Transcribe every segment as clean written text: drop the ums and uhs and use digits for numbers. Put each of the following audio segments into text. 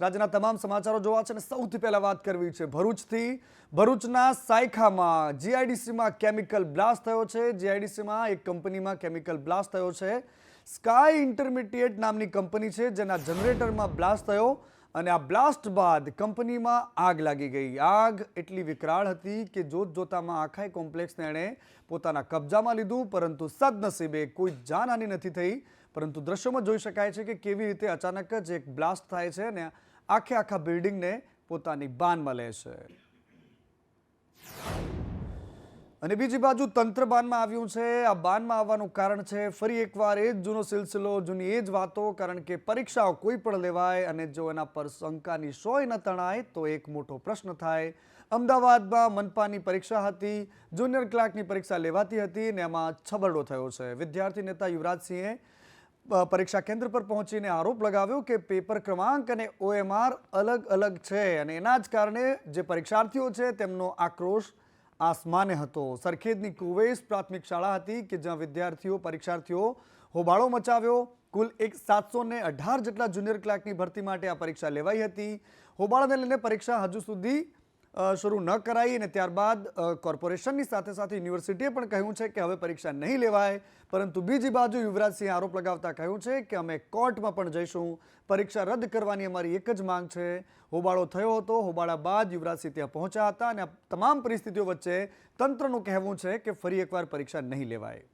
રાજ્યના તમામ સમાચારો જોવા છે અને સૌથી પહેલા વાત કરવી છે ભરૂચથી। ભરૂચના સાયખામાં જીઆઈડીસીમાં કેમિકલ બ્લાસ્ટ થયો છે। જીઆઈડીસીમાં એક કંપનીમાં કેમિકલ બ્લાસ્ટ થયો છે। સ્કાય ઇન્ટરમીડિયેટ નામની કંપની છે જેના જનરેટરમાં બ્લાસ્ટ થયો અને આ બ્લાસ્ટ બાદ કંપનીમાં આગ લાગી ગઈ। આગ એટલી વિકરાળ હતી કે જોત જોતામાં આખા કોમ્પ્લેક્સને એણે પોતાના કબજામાં લીધું, પરંતુ સદનસીબે કોઈ જાનહાનિ નથી થઈ। પરંતુ દ્રશ્યોમાં જોઈ શકાય છે કે કેવી રીતે અચાનક જ એક બ્લાસ્ટ થાય છે અને આખા બિલ્ડિંગને પોતાની બાનમાં લે છે। અને બીજી બાજુ તંત્ર બાનમાં આવ્યું છે। આ બાનમાં આવવાનું કારણ છે ફરી એકવાર એ જ જૂનો સિલસિલો, જૂની એ જ વાતો, કારણ કે પરીક્ષાઓ કોઈ પણ લેવાય અને જો એના પર શંકાની સોય ન તણાય તો એક મોટો પ્રશ્ન થાય। અમદાવાદમાં મનપાની પરીક્ષા હતી, જુનિયર ક્લાર્કની પરીક્ષા લેવાતી હતી અને એમાં છબરડો થયો છે। વિદ્યાર્થી નેતા યુવરાજસિંહે પરીક્ષા કેન્દ્ર પર પહોંચીને આરોપ લગાવ્યો કે પેપર ક્રમાંક અને OMR અલગ અલગ છે અને એના જ કારણે જે પરીક્ષાર્થીઓ છે તેમનો આક્રોશ આસમાને હતો। સરખેજની કુવેસ પ્રાથમિક શાળા હતી કે જ્યાં પરીક્ષાર્થીઓ હોબાળો મચાવ્યો। કુલ 718 જેટલા જુનિયર ક્લાર્કની ભરતી માટે આ પરીક્ષા લેવાઈ હતી। હોબાળાને લઈને પરીક્ષા હજુ સુધી શરૂ ન કરાઈ અને ત્યારબાદ કોર્પોરેશનની સાથે સાથે યુનિવર્સિટીએ પણ કહ્યું છે કે હવે પરીક્ષા નહીં લેવાય। પરંતુ બીજી બાજુ યુવરાજસિંહે આરોપ લગાવતા કહ્યું છે કે અમે કોર્ટમાં પણ જઈશું, પરીક્ષા રદ કરવાની અમારી એક જ માંગ છે। હોબાળો થયો હતો, હોબાળા બાદ યુવરાજસિંહ ત્યાં પહોંચ્યા હતા અને આ તમામ પરિસ્થિતિઓ વચ્ચે તંત્રનું કહેવું છે કે ફરી એકવાર પરીક્ષા નહીં લેવાય।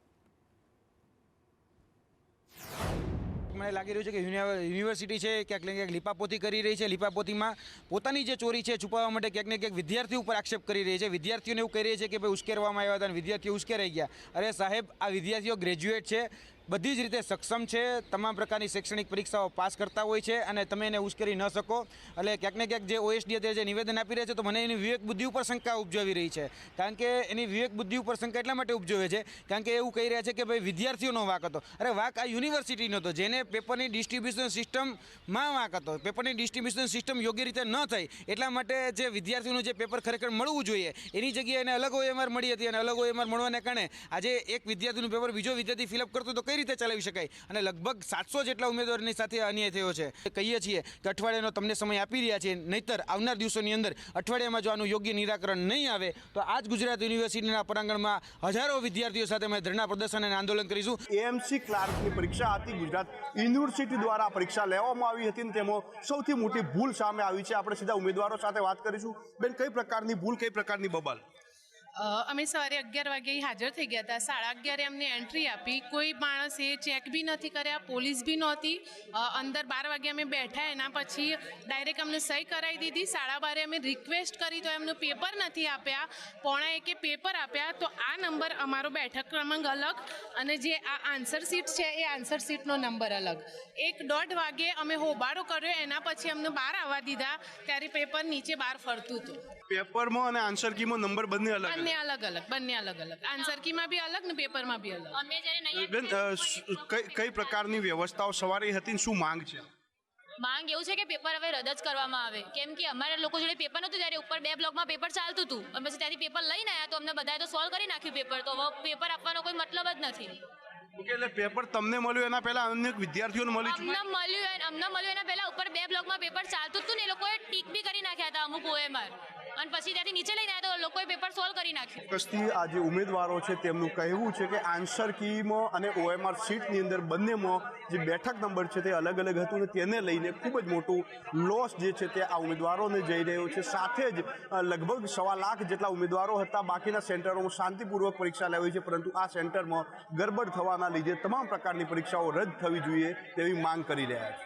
મને લાગી રહ્યું છે કે યુનિવર્સિટી છે ક્યાંક ને ક્યાંક લીપાપોતી કરી રહી છે। લીપાપોતીમાં પોતાની જે ચોરી છે છુપાવવા માટે ક્યાંક ને ક્યાંક વિદ્યાર્થીઓ ઉપર આક્ષેપ કરી રહી છે। વિદ્યાર્થીઓને એવું કહી રહી છે કે ભાઈ ઉશ્કેરવામાં આવ્યા હતા અને વિદ્યાર્થીઓ ઉશ્કેરાઈ ગયા। અરે સાહેબ, આ વિદ્યાર્થીઓ ગ્રેજ્યુએટ છે, બધી જ રીતે સક્ષમ છે, તમામ પ્રકારની શૈક્ષણિક પરીક્ષાઓ પાસ કરતા હોય છે અને તમે એને ઉશ્કેરી ન શકો। એટલે ક્યાંક ને ક્યાંક જે OSD અત્યારે જે નિવેદન આપી રહ્યા છે તો મને એની વિવેક બુદ્ધિ ઉપર શંકા ઉપજાવી રહી છે। કારણ કે એની વિવેક બુદ્ધિ ઉપર શંકા એટલા માટે ઉપજાવે છે કારણ કે એવું કહી રહ્યા છે કે ભાઈ વિદ્યાર્થીઓનો વાંક હતો। અરે વાંક આ યુનિવર્સિટીનો હતો, જેને પેપરની ડિસ્ટ્રીબ્યુશન સિસ્ટમમાં વાંક હતો। પેપરની ડિસ્ટ્રીબ્યુશન સિસ્ટમ યોગ્ય રીતે ન થઈ એટલા માટે જે વિદ્યાર્થીઓનું જે પેપર ખરેખર મળવું જોઈએ એની જગ્યાએ એને અલગ OMR મળી હતી અને અલગ OMR મળવાને કારણે આજે એક વિદ્યાર્થીનું પેપર બીજો વિદ્યાર્થી ફિલઅપ કરતો તો કઈ રીતે ચલાવી શકાય અને લગભગ 700 જેટલા ઉમેદવારોની સાથે અન્યાય થયો છે। કહીએ છીએ કે અઠવાડિયાનો તમને સમય આપી રહ્યા છે, નહીતર આવનાર દિવસોની અંદર અઠવાડિયામાં જો આનું યોગ્ય નિરાકરણ નહીં આવે તો આજ ગુજરાત યુનિવર્સિટીના પ્રાંગણમાં હજારો વિદ્યાર્થીઓ સાથે અમે ધરણા પ્રદર્શન અને આંદોલન કરીશું। AMC ક્લાર્કની પરીક્ષા હતી, ગુજરાત યુનિવર્સિટી દ્વારા પરીક્ષા લેવામાં આવી હતી અને તેમાં સૌથી મોટી ભૂલ સામે આવી છે। આપણે સીધા ઉમેદવારો સાથે વાત કરીશું। બેન, કઈ પ્રકારની ભૂલ, કઈ પ્રકારની બબાલ? અમે સવારે 11 વાગે હાજર થઈ ગયા હતા। 11:30 અમને એન્ટ્રી આપી, કોઈ માણસે ચેક બી નથી કર્યા, પોલીસ બી નહોતી। અંદર 12 વાગે અમે બેઠા, એના પછી ડાયરેક્ટ અમને સહી કરાવી દીધી। 12:30 અમે રિક્વેસ્ટ કરી તો એમનું પેપર નથી આપ્યા। 1:45 પેપર આપ્યા તો આ નંબર અમારો બેઠક ક્રમાંક અલગ અને જે આ આન્સર શીટ છે એ આન્સર શીટનો નંબર અલગ। 1:30 વાગે અમે હોબાળો કર્યો, એના પછી અમને બહાર આવવા દીધા ત્યારે પેપર નીચે બહાર ફરતું હતું। પેપરમાં અને આન્સર કીમાં નંબર બંને અલગ અલગ આન્સર કીમાં બી અલગ ને પેપરમાં બી અલગ। અમે જ્યારે નહીં બેન, કઈ પ્રકારની વ્યવસ્થાઓ સવારે હતી, શું માંગ છે? માંગ એવું છે કે પેપર હવે રદ જ કરવામાં આવે, કેમ કે અમારા લોકો જોડે પેપર નહોતું ત્યારે ઉપર 2 બ્લોકમાં પેપર ચાલતું હતું અને પછી ત્યાંથી પેપર લઈને આવ્યા તો અમને બધાએ તો સોલ્વ કરી નાખ્યું પેપર, તો હવે પેપર આપવાનો કોઈ મતલબ જ નથી। ઓકે, એટલે પેપર તમને મળ્યું એના પહેલા અન્ય વિદ્યાર્થીઓને મળ્યું? અમને મળ્યું એના પહેલા ઉપર 2 બ્લોકમાં પેપર ચાલતું હતું ને એ લોકોએ ટીક બી કરી નાખ્યા હતા અમુક OMR અને પછી ત્યાંથી નીચે લઈને આવ્યા તો લોકોએ પેપર સોલ્વ કરી નાખ્યું। કસ્તી આ જે ઉમેદવારો છે તેમનું કહેવું છે કે આન્સર કીમાં અને OMR શીટની અંદર બંનેમાં જે બેઠક નંબર છે તે અલગ અલગ હતું ને તેને લઈને ખૂબ જ મોટું લોસ જે છે તે આ ઉમેદવારોને જઈ રહ્યો છે। સાથે જ લગભગ 1.25 લાખ જેટલા ઉમેદવારો હતા, બાકીના સેન્ટરોમાં શાંતિપૂર્વક પરીક્ષા લેવાઈ છે, પરંતુ આ સેન્ટરમાં ગરબડ થવાના લીધે તમામ પ્રકારની પરીક્ષાઓ રદ થવી જોઈએ તેવી માંગ કરી રહ્યા છે।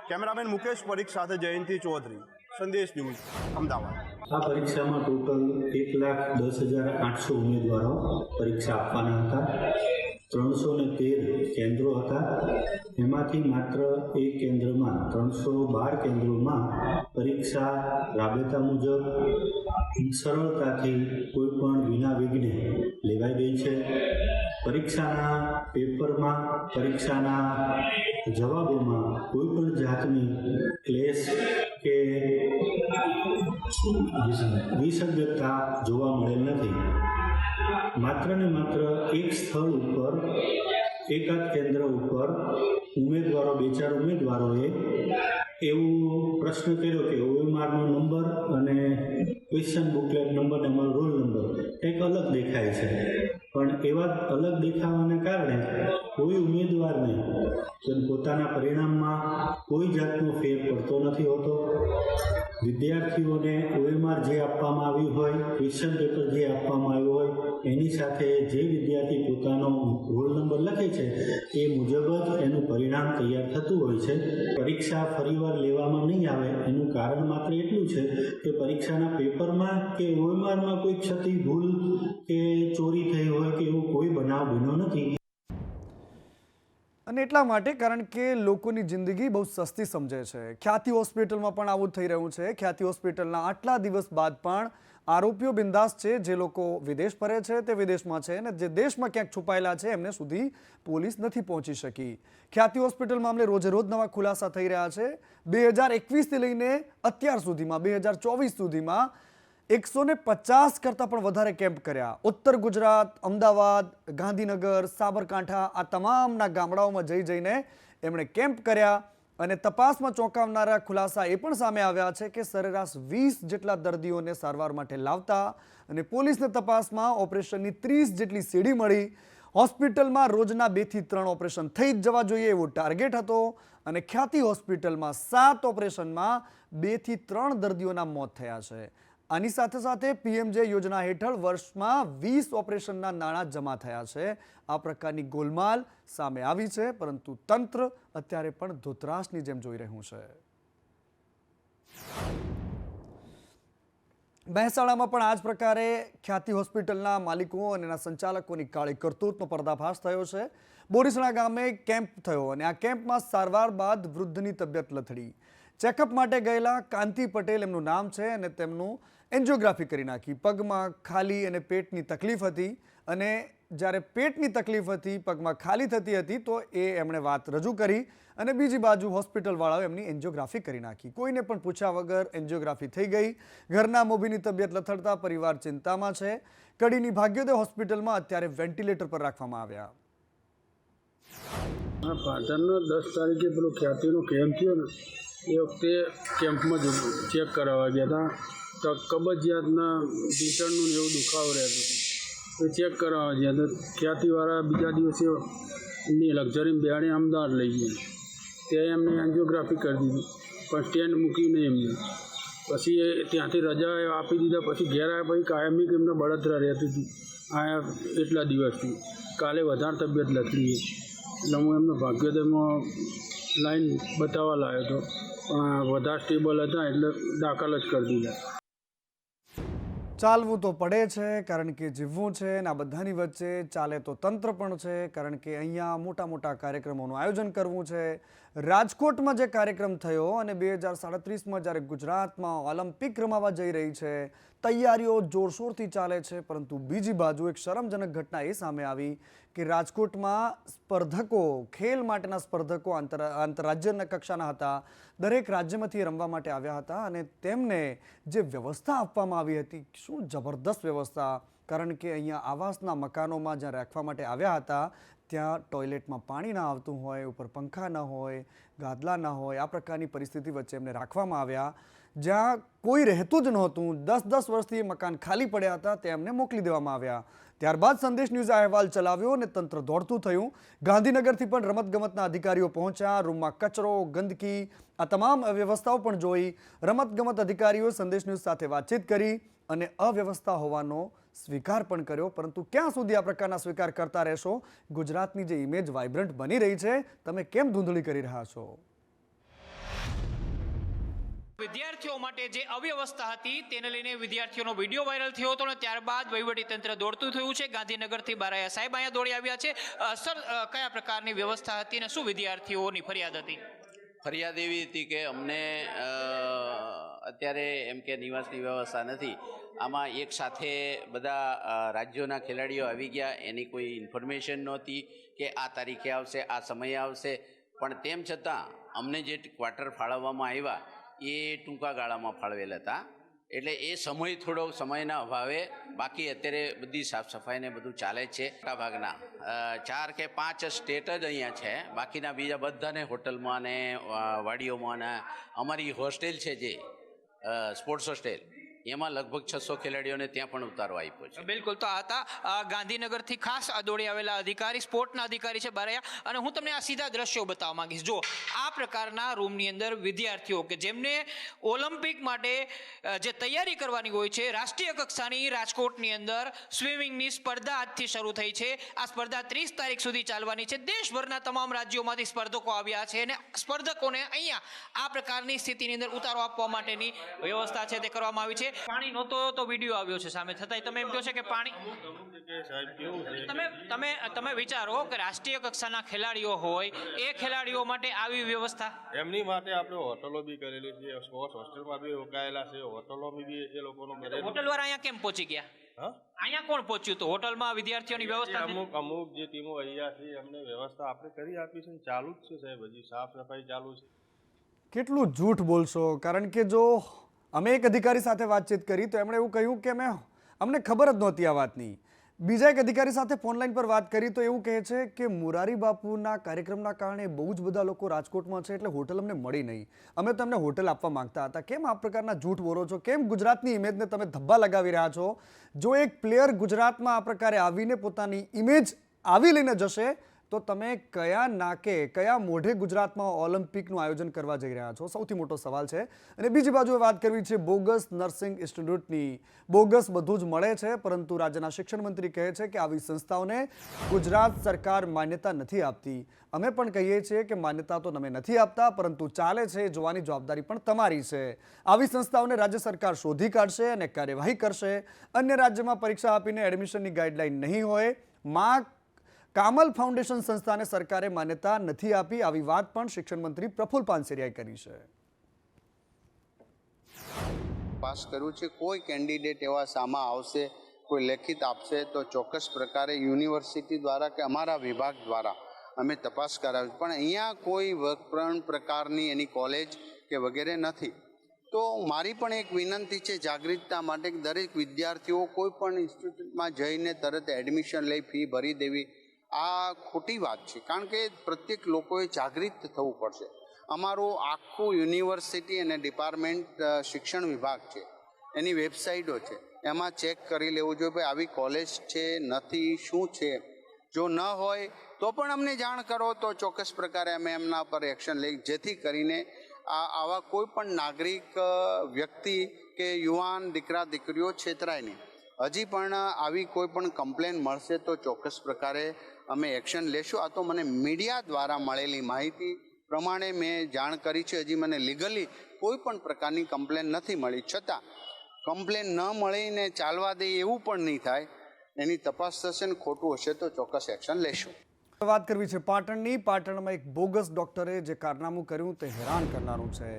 કેમેરામેન મુકેશ પરીખ સાથે જયંતિ ચૌધરી, સંદેશ ન્યૂઝ, અમદાવાદ। આ પરીક્ષામાં ટોટલ 1,10,800 ઉમેદવારો પરીક્ષા આપવાના હતા। 313 કેન્દ્રો હતા, એમાંથી માત્ર એક કેન્દ્રમાં 312 કેન્દ્રોમાં પરીક્ષા રાબેતા મુજબ સરળતાથી કોઈ પણ વિના વિઘ્ને લેવાઈ ગઈ છે। પરીક્ષાના પેપરમાં, પરીક્ષાના જવાબોમાં કોઈ પણ જાતની ક્લેશ કે વિસંગતતા જોવા મળેલ નથી। માત્ર ને માત્ર એક સ્થળ ઉપર, એકાદ કેન્દ્ર ઉપર ઉમેદવારો, 2-4 ઉમેદવારોએ એવું પ્રશ્ન કર્યો કે OMRનો નંબર અને ક્વેશ્ચન બુકલેટ નંબર અને અમારો રોલ નંબર કંઈક અલગ દેખાય છે. પણ એવા અલગ દેખાવાને કારણે કોઈ ઉમેદવારને પોતાના પરિણામમાં કોઈ જાતનો ફેર પડતો નથી હોતો. વિદ્યાર્થીઓને OMR જે આપવામાં આવ્યું હોય, ક્વેશ્ચન પેપર જે આપવામાં આવ્યું હોય, એની સાથે જે વિદ્યાર્થી પોતાનો રોલ નંબર લખે છે એ મુજબ જ એનું પરિણામ તૈયાર થતું હોય છે. પરીક્ષા ફરીવાર લેવામાં નહીં આવે એનું કારણ માત્ર એટલું છે કે પરીક્ષાના પેપરમાં કે OMRમાં કોઈ ક્ષતિ, ભૂલ કે ચોરી થઈ હોય કે એવો કોઈ બનાવ બન્યો નથી. અને એટલા માટે કારણ કે લોકોની જિંદગી બહુ સસ્તી સમજે છે. ખ્યાતિ હોસ્પિટલમાં પણ આવું થઈ રહ્યું છે. ખ્યાતિ હોસ્પિટલના આટલા દિવસ બાદ પણ આરોપીઓ બિંદાસ છે. જે લોકો વિદેશ ફરે છે તે વિદેશમાં છે અને જે દેશમાં ક્યાંક છુપાયેલા છે એમને સુધી પોલીસ નથી પહોંચી શકી. ખ્યાતિ હોસ્પિટલ મામલે રોજે રોજ નવા ખુલાસા થઈ રહ્યા છે. 2021થી લઈને અત્યાર સુધીમાં 2024 સુધીમાં 150 કરતાં પણ વધારે કેમ્પ કર્યા. ઉત્તર ગુજરાત, અમદાવાદ, ગાંધીનગર, સાબરકાંઠા આ તમામના ગામડાઓમાં જઈને એમણે કેમ્પ કર્યા અને તપાસમાં ચોંકાવનારા ખુલાસા એ પણ સામે આવ્યા છે કે સરેરાશ 20 જેટલા દર્દીઓને સારવાર માટે લાવતા અને પોલીસને તપાસમાં ઓપરેશનની 30 જેટલી સીડી મળી. હોસ્પિટલમાં રોજના 2 થી 3 ઓપરેશન થઈ જ જવા જોઈએ એવો ટાર્ગેટ હતો અને ખ્યાતિ હોસ્પિટલમાં 7 ઓપરેશનમાં 2 થી 3 દર્દીઓના મોત થયા છે. આની સાથે સાથે PMJ યોજના હેઠળ વર્ષમાં 20 ઓપરેશનના નાણાં જમા થયા છે. આ પ્રકારની ગોલમાલ સામે આવી છે, પરંતુ તંત્ર અત્યારે પણ ધોતરાસની જેમ જોઈ રહ્યું છે. મહેસાણામાં પણ આ જ પ્રકારે ખ્યાતિ હોસ્પિટલના માલિકો અને એના સંચાલકોની કાળી કરતૂતનો પર્દાફાશ થયો છે. બોરીસણા ગામે કેમ્પ થયો અને આ કેમ્પમાં સારવાર બાદ વૃદ્ધની તબિયત લથડી. ચેકઅપ માટે ગયેલા કાંતિ પટેલ એમનું નામ છે અને તેમનું એન્જિયોગ્રાફી કરી નાખી. પગમાં ખાલી અને પેટની તકલીફ હતી અને જ્યારે પેટની તકલીફ હતી, પગમાં ખાલી થતી હતી તો એમણે વાત રજૂ કરી અને બીજી બાજુ હોસ્પિટલવાળાએ એમની એન્જિયોગ્રાફી કરી નાખી. કોઈને પણ પૂછ્યા વગર એન્જિયોગ્રાફી થઈ ગઈ. ઘરના મોભીની તબિયત લથડતા પરિવાર ચિંતામાં છે. કડીની ભાગ્યોદય હોસ્પિટલમાં અત્યારે વેન્ટિલેટર પર રાખવામાં આવ્યા. પાટણનો 10 તારીખે પેલો ખ્યાતિનો કેમ્પ થયો ને એ વખતે કેમ્પમાં જ ચેક કરાવવા ગયા હતા. તો કબજિયાતના ઘૂંટણનું એવું દુખાવો રહેતો હતો. એ ચેક કરાવવા ગયા તો ખ્યાતિવાળા બીજા દિવસે એમની લક્ઝરી બેહાડી અમદાવાદ લઈ ગયા. ત્યાં એમને એન્જિયોગ્રાફી કરી દીધી પણ સ્ટેન્ડ મૂક્યું નહીં એમને. પછી એ ત્યાંથી રજા આપી દીધા. પછી ઘેર આવ્યા પછી કાયમી એમને બળતરા રહેતી હતી. આયા એટલા દિવસથી કાલે વધારે તબિયત લથડી એટલે હું એમને ભાગ્યોદયમાં લાઈન બતાવવા લાવ્યો હતો પણ વધારે સ્ટેબલ હતા એટલે દાખલ જ કરી દીધા. ચાલવું તો પડે છે કારણ કે જીવવું છે અને આ બધાની વચ્ચે ચાલે તો તંત્ર પણ છે કારણ કે અહીંયા મોટા મોટા કાર્યક્રમોનું આયોજન કરવું છે. રાજકોટમાં જે કાર્યક્રમ થયો અને 2037માં જ્યારે ગુજરાતમાં ઓલિમ્પિક રમાવા જઈ રહી છે, તૈયારીઓ જોરશોરથી ચાલે છે, પરંતુ બીજી બાજુ એક શરમજનક ઘટના એ સામે આવી કે રાજકોટમાં સ્પર્ધકો, ખેલ માટેના સ્પર્ધકો આંતરરાજ્યના કક્ષાના હતા. દરેક રાજ્યમાંથી રમવા માટે આવ્યા હતા અને તેમને જે વ્યવસ્થા આપવામાં આવી હતી, શું જબરદસ્ત વ્યવસ્થા. કારણ કે અહીંયા આવાસના મકાનોમાં જ્યાં રાખવા માટે આવ્યા હતા ત્યાં ટોયલેટમાં પાણી ના આવતું હોય, ઉપર પંખા ન હોય, ગાદલા ન હોય, આ પ્રકારની પરિસ્થિતિ વચ્ચે એમને રાખવામાં આવ્યા. જ્યાં કોઈ રહેતું જ નહોતું, 10-10 વર્ષથી મકાન ખાલી પડ્યા હતા, તેમને મોકલી દેવામાં આવ્યા. ત્યારબાદ સંદેશ ન્યૂઝે અહેવાલ ચલાવ્યો અને તંત્ર દોડતું થયું. ગાંધીનગરથી પણ રમતગમતના અધિકારીઓ પહોંચ્યા. રૂમમાં કચરો, ગંદકી, આ તમામ અવ્યવસ્થાઓ પણ જોઈ. રમતગમત અધિકારીઓ સંદેશ ન્યૂઝ સાથે વાતચીત કરી અને અવ્યવસ્થા હોવાનો સ્વીકાર પણ કર્યો. પરંતુ ક્યાં સુધી આ પ્રકારના સ્વીકાર કરતા રહેશો? ગુજરાતની જે ઇમેજ વાઇબ્રન્ટ બની રહી છે, તમે કેમ ધૂંધળી કરી રહ્યા છો? વિદ્યાર્થીઓ માટે જે અવ્યવસ્થા હતી તેને લઈને વિદ્યાર્થીઓનો વિડીયો વાયરલ થયો હતો અને ત્યારબાદ વહીવટીતંત્ર દોડતું થયું છે. ગાંધીનગરથી બારાયા સાહેબ અહીંયા દોડી આવ્યા છે. સર, કયા પ્રકારની વ્યવસ્થા હતી અને શું વિદ્યાર્થીઓની ફરિયાદ હતી? ફરિયાદ એવી હતી કે અમને અત્યારે એમ કે નિવાસની વ્યવસ્થા નથી. આમાં એક સાથે બધા રાજ્યોના ખેલાડીઓ આવી ગયા, એની કોઈ ઇન્ફોર્મેશન નહોતી કે આ તારીખે આવશે, આ સમયે આવશે. પણ તેમ છતાં અમને જે ક્વાર્ટર ફાળવવામાં આવ્યા એ ટૂંકા ગાળામાં ફાળવેલ હતા. એટલે એ સમય થોડો સમયના અભાવે, બાકી અત્યારે બધી સાફ સફાઈને બધું ચાલે જ છે. મોટા ભાગના 4 કે 5 સ્ટેટ જ અહીંયા છે, બાકીના બીજા બધાને હોટલમાં ને વાડીઓમાં ને અમારી હોસ્ટેલ છે જે સ્પોર્ટ્સ હોસ્ટેલ, એમાં લગભગ 600 ખેલાડીઓને ત્યાં પણ ઉતારવા આપ્યો છે. બિલકુલ, તો આ હતા ગાંધીનગરથી ખાસ આ દોડી આવેલા અધિકારી, સ્પોર્ટના અધિકારી છે બારૈયા, અને હું તમને આ સીધા દ્રશ્યો બતાવવા માંગીશ. જો આ પ્રકારના રૂમની અંદર વિદ્યાર્થીઓ કે જેમને ઓલિમ્પિક માટે જે તૈયારી કરવાની હોય છે, રાષ્ટ્રીય કક્ષાની રાજકોટની અંદર સ્વિમિંગની સ્પર્ધા આજથી શરૂ થઈ છે. આ સ્પર્ધા 30 તારીખ સુધી ચાલવાની છે. દેશભરના તમામ રાજ્યોમાંથી સ્પર્ધકો આવ્યા છે અને સ્પર્ધકોને અહીંયા આ પ્રકારની સ્થિતિની અંદર ઉતારો આપવા માટેની વ્યવસ્થા છે તે કરવામાં આવી છે. પાણી નહોતો તો વિડીયો આવ્યો છે સામે, છતાંય તમે એમ કહો છો કે પાણી, તમે વિચારો કે રાષ્ટ્રીય કક્ષાના ખેલાડીઓ હોય એ ખેલાડીઓ માટે આવી વ્યવસ્થા, એમની માટે આપણે હોટલો બી કરેલી છે, સ્પોર્ટ્સ હોસ્ટેલમાં બી રોકાયેલા છે, હોટલોમાં બી એ લોકોનું કરેલું. હોટલ વાળા અહીંયા કેમ પહોંચી ગયા? અહીંયા કોણ પહોંચ્યું? તો હોટલમાં વિદ્યાર્થીઓની વ્યવસ્થા અમુક જે ટીમો અહીંયા છે એમને વ્યવસ્થા આપણે કરી આપી છે, ચાલુ જ છે સાહેબ, હજી સાફ સફાઈ ચાલુ છે. કેટલું જૂઠ બોલશો? કારણ કે જો અમે એક અધિકારી સાથે વાતચીત કરી તો એમણે એવું કહ્યું કે અમને ખબર જ નહોતી આ વાતની. બીજા એક અધિકારી સાથે ફોનલાઈન પર વાત કરી તો એવું કહે છે કે મોરારી બાપુના કાર્યક્રમના કારણે બહુ જ બધા લોકો રાજકોટમાં છે એટલે હોટલ અમને મળી નહીં, અમે તો અમને હોટલ આપવા માંગતા હતા. કેમ આ પ્રકારના જૂઠ બોલો છો? કેમ ગુજરાતની ઇમેજને તમે ધબ્બા લગાવી રહ્યા છો? જો એક પ્લેયર ગુજરાતમાં આ પ્રકારે આવીને પોતાની ઇમેજ આવી લઈને જશે તો તમે કયા નાકે, કયા મોઢે ગુજરાતમાં ઓલિમ્પિકનું આયોજન કરવા જઈ રહ્યા છો? સૌથી મોટો સવાલ છે. અને બીજી બાજુએ વાત કરવી છે બોગસ નર્સિંગ ઇન્સ્ટિટ્યૂટની. બોગસ બધું જ મળે છે, પરંતુ રાજ્યના શિક્ષણ મંત્રી કહે છે કે આવી સંસ્થાઓને ગુજરાત સરકાર માન્યતા નથી આપતી. અમે પણ કહીએ છીએ કે માન્યતા તો તમે નથી આપતા, પરંતુ ચાલે છે જોવાની જવાબદારી પણ તમારી છે. આવી સંસ્થાઓને રાજ્ય સરકાર શોધી કાઢશે અને કાર્યવાહી કરશે. અન્ય રાજ્યમાં પરીક્ષા આપીને એડમિશનની ગાઈડલાઈન નહીં હોય. કામલ ફાઉન્ડેશન સંસ્થાને સરકારે માન્યતા નથી આપી, આવી વાત પણ શિક્ષણ મંત્રી પ્રફુલ પાનસેરિયાએ કરી છે. પાસ કર્યું છે, કોઈ કેન્ડિડેટ એવા સામા આવશે, કોઈ લેખિત આપશે તો ચોક્કસ પ્રકારે યુનિવર્સિટી દ્વારા કે અમારા વિભાગ દ્વારા અમે તપાસ કરાવી, પણ અહીંયા કોઈ વર્ક પ્રકારની એની કોલેજ કે વગેરે નથી. તો મારી પણ એક વિનંતી છે જાગૃતતા માટે કે દરેક વિદ્યાર્થીઓ કોઈ પણ ઇન્સ્ટિટ્યૂટમાં જઈને તરત એડમિશન લઈ ફી ભરી દેવી, આ ખોટી વાત છે. કારણ કે પ્રત્યેક લોકોએ જાગૃત થવું પડશે. અમારું આખું યુનિવર્સિટી અને ડિપાર્ટમેન્ટ શિક્ષણ વિભાગ છે, એની વેબસાઇટો છે, એમાં ચેક કરી લેવું જોઈએ ભાઈ આવી કોલેજ છે નથી, શું છે. જો ન હોય તો પણ અમને જાણ કરો તો ચોક્કસ પ્રકારે અમે એમના પર એક્શન લઈ, જેથી કરીને આવા કોઈ પણ નાગરિક વ્યક્તિ કે યુવાન દીકરા દીકરીઓ છેતરાય નહીં. હજી પણ આવી કોઈ પણ કમ્પ્લેન મળશે તો ચોક્કસ પ્રકારે અમે એક્શન લેશું. આ તો મને મીડિયા દ્વારા મળેલી માહિતી પ્રમાણે મેં જાણ કરી છે. હજી મને લીગલી કોઈ પણ પ્રકારની કમ્પ્લેન નથી મળી, છતાં કમ્પ્લેન ન મળીને ચાલવા દે એવું પણ નહીં થાય. એની તપાસ થશે ને ખોટું હશે તો ચોક્કસ એક્શન લેશું. વાત કરવી છે પાટણની. પાટણમાં એક બોગસ ડોક્ટરે જે કારનામું કર્યું તે હેરાન કરનારું છે.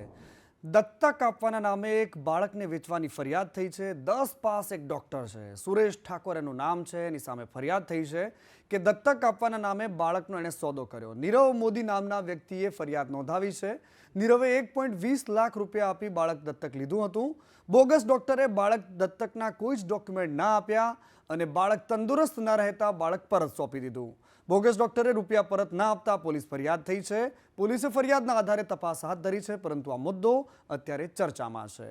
દત્તક આપવાના નામે એક બાળકને વેચવાની ફરિયાદ થઈ છે. 10 પાસ એક ડોક્ટર છે, સુરેશ ઠાકોર એનું નામ છે, એની સામે ફરિયાદ થઈ છે કે દત્તક આપવાના નામે બાળકનો એણે સોદો કર્યો. નીરવ મોદી નામના વ્યક્તિએ ફરિયાદ નોંધાવી છે. નીરવે 1.20 લાખ રૂપિયા આપી બાળક દત્તક લીધું હતું. બોગસ ડોક્ટરે બાળક દત્તકના કોઈ જ ડોક્યુમેન્ટ ના આપ્યા અને બાળક તંદુરસ્ત ન રહેતા બાળક પરત સોંપી દીધું. બોગસ ડોક્ટરે રૂપિયા પરત ના આપતા પોલીસ ફરિયાદ થઈ છે. પોલીસે ફરિયાદના આધારે તપાસ હાથ ધરી છે, પરંતુ આ મુદ્દો અત્યારે ચર્ચામાં છે.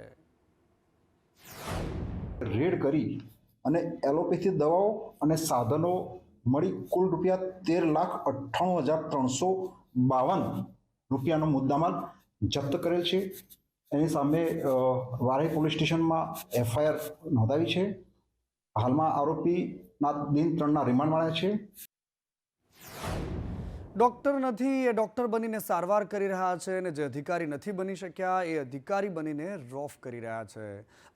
રેડ કરી અને એલોપેથી દવાઓ અને સાધનો મળી કુલ રૂપિયા 13,98,352 રૂપિયાનો મુદ્દામાલ જપ્ત કરેલ છે. એની સામે વારાહી પોલીસ સ્ટેશનમાં FIR નોંધાવી છે. હાલમાં આરોપીના દિન 3ના રિમાન્ડ મળ્યા છે. ડૉક્ટર નથી એ ડૉક્ટર બનીને સારવાર કરી રહ્યા છે અને જે અધિકારી નથી બની શક્યા એ અધિકારી બનીને રોફ કરી રહ્યા છે.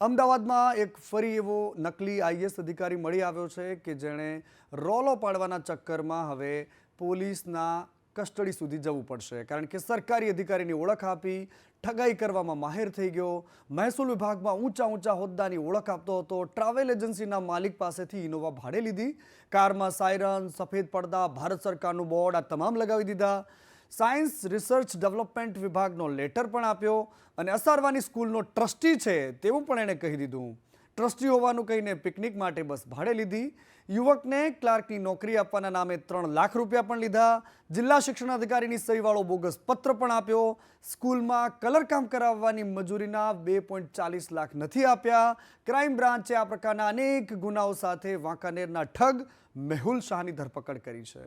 અમદાવાદમાં એક ફરી એવો નકલી IAS અધિકારી મળી આવ્યો છે કે જેણે રોલો પાડવાના ચક્કરમાં હવે પોલીસના કસ્ટડી સુધી જવું પડશે, કારણ કે સરકારી અધિકારીની ઓળખ આપી ઠગાઈ કરવામાં માહેર થઈ ગયો. મહેસૂલ વિભાગમાં ઊંચા હોદ્દાની ઓળખ આપતો હતો. ટ્રાવેલ એજન્સીના માલિક પાસેથી ઇનોવા ભાડે લીધી. કારમાં સાયરન, સફેદ પડદા, ભારત સરકારનું બોર્ડ આ તમામ લગાવી દીધા. સાયન્સ રિસર્ચ ડેવલપમેન્ટ વિભાગનો લેટર પણ આપ્યો અને અસારવાની સ્કૂલનો ટ્રસ્ટી છે તેવું પણ એણે કહી દીધું. ટ્રસ્ટી હોવાનું કહીને પિકનિક માટે બસ ભાડે લીધી. યુવકને ક્લાર્કની નોકરી આપવાના નામે 3 લાખ રૂપિયા પણ લીધા. જિલ્લા શિક્ષણ અધિકારીની સહીવાળો બોગસ પત્ર પણ આપ્યો. સ્કૂલમાં કલરકામ કરાવવાની મજૂરીના 2.40 લાખ નથી આપ્યા. ક્રાઇમ બ્રાન્ચે આ પ્રકારના અનેક ગુનાઓ સાથે વાંકાનેરના ઠગ મેહુલ શાહની ધરપકડ કરી છે.